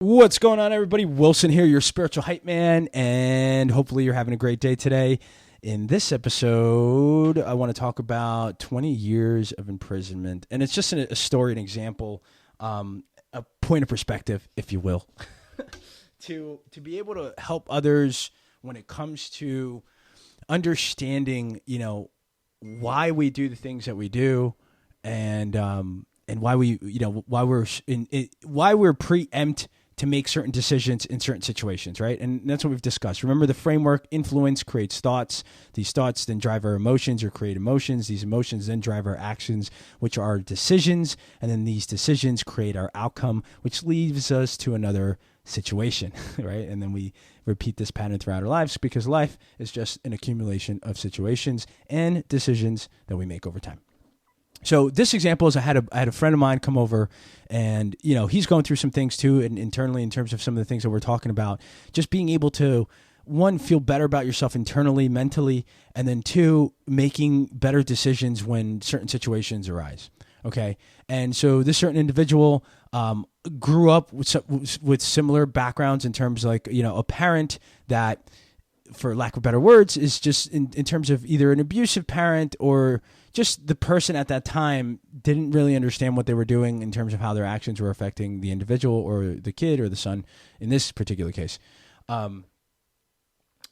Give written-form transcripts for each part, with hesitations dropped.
What's going on, everybody? Wilson here, your spiritual hype man, and hopefully you're having a great day today. In this episode, I want to talk about 20 years of imprisonment, and it's just a story, an example, a point of perspective, if you will, to be able to help others when it comes to understanding, why we do the things that we do, and why we, why we're preempt to make certain decisions in certain situations, right? And that's what we've discussed. Remember the framework: influence creates thoughts. These thoughts then drive our emotions or create emotions. These emotions then drive our actions, which are our decisions. And then these decisions create our outcome, which leads us to another situation, right? And then we repeat this pattern throughout our lives because life is just an accumulation of situations and decisions that we make over time. So this example is I had a friend of mine come over, and he's going through some things too, and internally in terms of some of the things that we're talking about. Just being able to, one, feel better about yourself internally, mentally, and then two, making better decisions when certain situations arise. Okay, and so this certain individual grew up with similar backgrounds in terms of a parent that, for lack of better words, is just in terms of either an abusive parent or just the person at that time didn't really understand what they were doing in terms of how their actions were affecting the individual or the kid or the son in this particular case.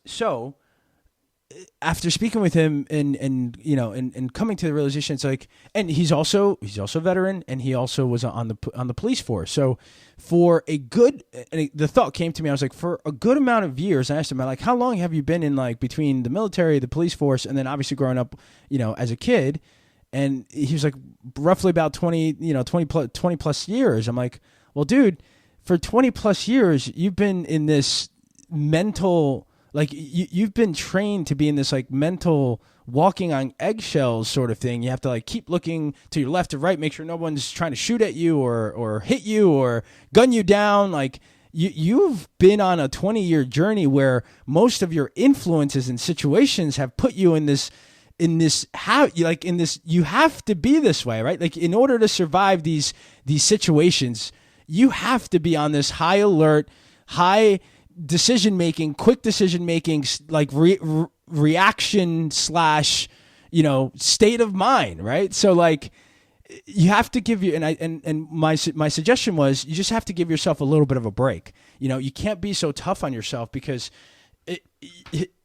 So after speaking with him and coming to the realization, it's like, and he's also a veteran, and he also was on the police force. So for the thought came to me, I was like, for a good amount of years, I asked him, like, how long have you been in between the military, the police force, and then obviously growing up, as a kid? And he was like, roughly about 20 plus years. I'm like, well, dude, for 20 plus years, you've been in this mental, you've been trained to be in this mental walking on eggshells sort of thing. You have to keep looking to your left or right, make sure no one's trying to shoot at you or hit you or gun you down. You've been on a 20-year journey where most of your influences and situations have put you in this, you have to be this way, right? In order to survive these situations, you have to be on this high alert, high decision-making, quick decision-making, reaction / state of mind, right? So you have to give you, and my suggestion was, you just have to give yourself a little bit of a break. You can't be so tough on yourself because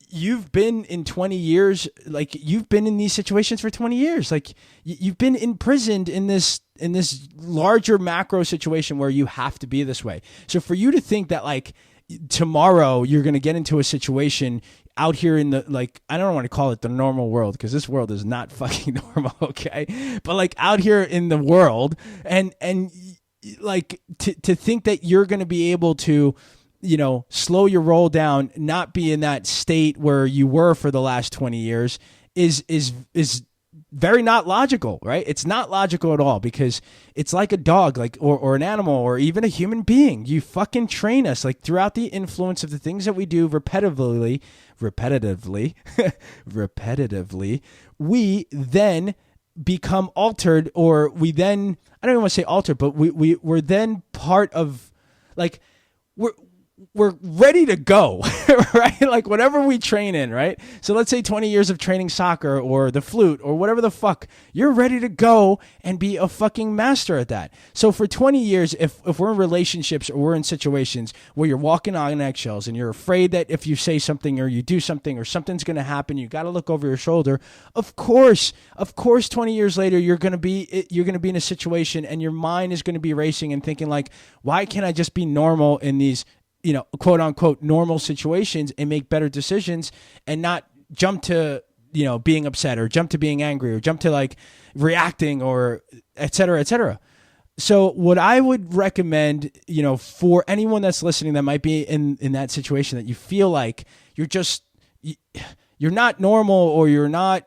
you've been in 20 years, you've been in these situations for 20 years. You've been imprisoned in this larger macro situation where you have to be this way. So for you to think that tomorrow you're going to get into a situation out here in the, I don't want to call it the normal world because this world is not fucking normal, okay? But out here in the world and to think that you're going to be able to, slow your roll down, not be in that state where you were for the last 20 years is very not logical, right? It's not logical at all because it's like a dog, or an animal, or even a human being. You fucking train us throughout the influence of the things that we do repetitively. We then become altered, or we then, I don't even want to say altered, but we're then part of, we're ready to go, right? Whatever we train in, right? So let's say 20 years of training soccer or the flute or whatever the fuck, you're ready to go and be a fucking master at that. So for 20 years, if we're in relationships or we're in situations where you're walking on eggshells and you're afraid that if you say something or you do something or something's going to happen, you got to look over your shoulder. Of course, 20 years later, you're going to be in a situation and your mind is going to be racing and thinking why can't I just be normal in these quote unquote normal situations and make better decisions and not jump to, being upset or jump to being angry or jump to reacting or et cetera, et cetera. So what I would recommend, for anyone that's listening that might be in that situation that you feel like you're not normal or you're not,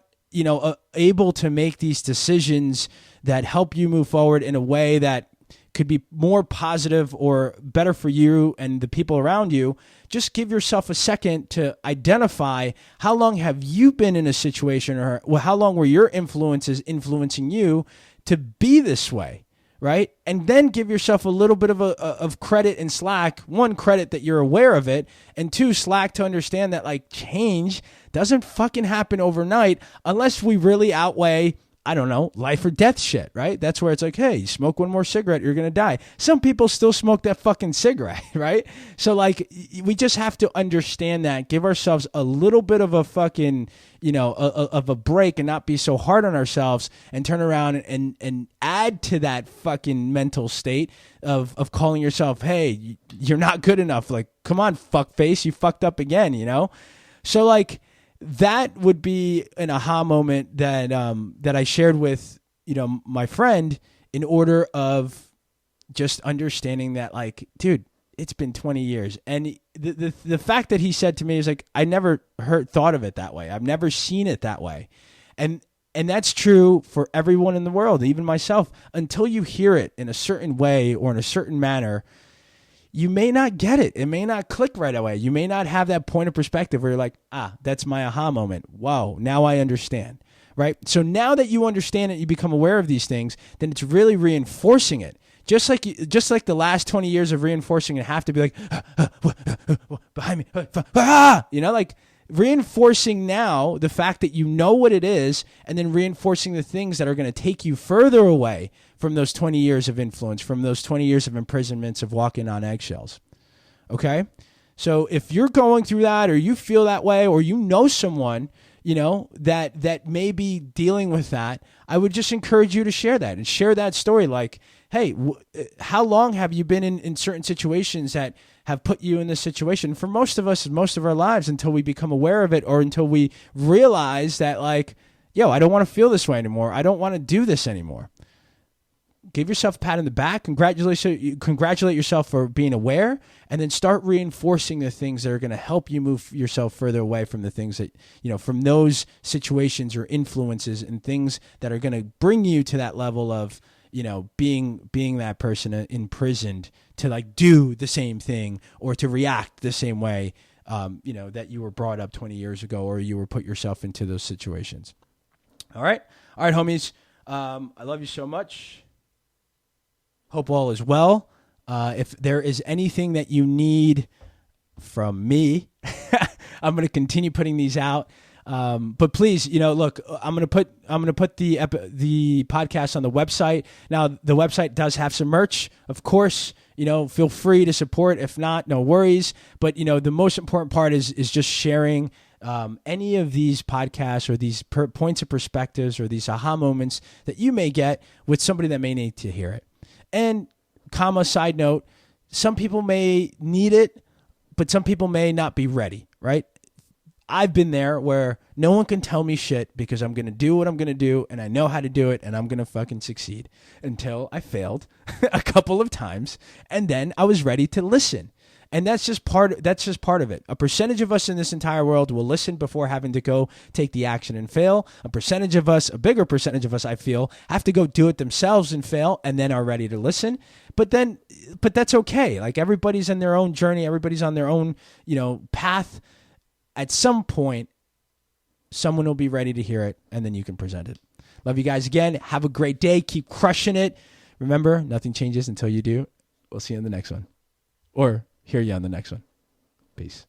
able to make these decisions that help you move forward in a way that could be more positive or better for you and the people around you, just give yourself a second to identify how long have you been in a situation or how long were your influences influencing you to be this way, right? And then give yourself a little bit of credit and slack. One, credit that you're aware of it, and two, slack to understand that like change doesn't fucking happen overnight unless we really outweigh, I don't know, life or death shit, right? That's where it's like, hey, you smoke one more cigarette, you're going to die. Some people still smoke that fucking cigarette, right? So like, we just have to understand that, give ourselves a little bit of a fucking, of a break and not be so hard on ourselves, and turn around and add to that fucking mental state of calling yourself, hey, you're not good enough. Like, come on, fuckface, you fucked up again, So like, that would be an aha moment that that I shared with my friend, in order of just understanding that, like, dude, it's been 20 years, and the fact that he said to me is like, I never thought of it that way. I've never seen it that way, and that's true for everyone in the world, even myself. Until you hear it in a certain way or in a certain manner, you may not get it. It may not click right away. You may not have that point of perspective where you're like, that's my aha moment. Wow, now I understand, right? So now that you understand it, you become aware of these things, then it's really reinforcing it. Just like the last 20 years of reinforcing it have to be like, behind me, like reinforcing now the fact that you know what it is, and then reinforcing the things that are going to take you further away from those 20 years of influence, from those 20 years of imprisonments of walking on eggshells. Okay? So if you're going through that, or you feel that way, or someone, that may be dealing with that, I would just encourage you to share that and share that story. Like, hey, how long have you been in certain situations that have put you in this situation? For most of us, most of our lives, until we become aware of it, or until we realize that, like, yo, I don't want to feel this way anymore. I don't want to do this anymore. Give yourself a pat on the back. Congratulate yourself for being aware, and then start reinforcing the things that are going to help you move yourself further away from the things that, from those situations or influences, and things that are going to bring you to that level of, being that person imprisoned to like do the same thing, or to react the same way, that you were brought up 20 years ago, or you were put yourself into those situations. All right, homies. I love you so much. Hope all is well. If there is anything that you need from me, I'm going to continue putting these out. But please, look, I'm going to put the podcast on the website. Now, the website does have some merch, of course. Feel free to support. If not, no worries. But the most important part is just sharing any of these podcasts, or these points of perspectives, or these aha moments that you may get with somebody that may need to hear it. And side note, some people may need it, but some people may not be ready, right? I've been there where no one can tell me shit, because I'm going to do what I'm going to do, and I know how to do it, and I'm going to fucking succeed, until I failed a couple of times, and then I was ready to listen. And that's just part of it. A percentage of us in this entire world will listen before having to go take the action and fail. A bigger percentage of us, I feel, have to go do it themselves and fail, and then are ready to listen. But that's okay. Like, everybody's in their own journey. Everybody's on their own, path. At some point, someone will be ready to hear it, and then you can present it. Love you guys again. Have a great day. Keep crushing it. Remember, nothing changes until you do. We'll see you in the next one. Or hear you on the next one. Peace.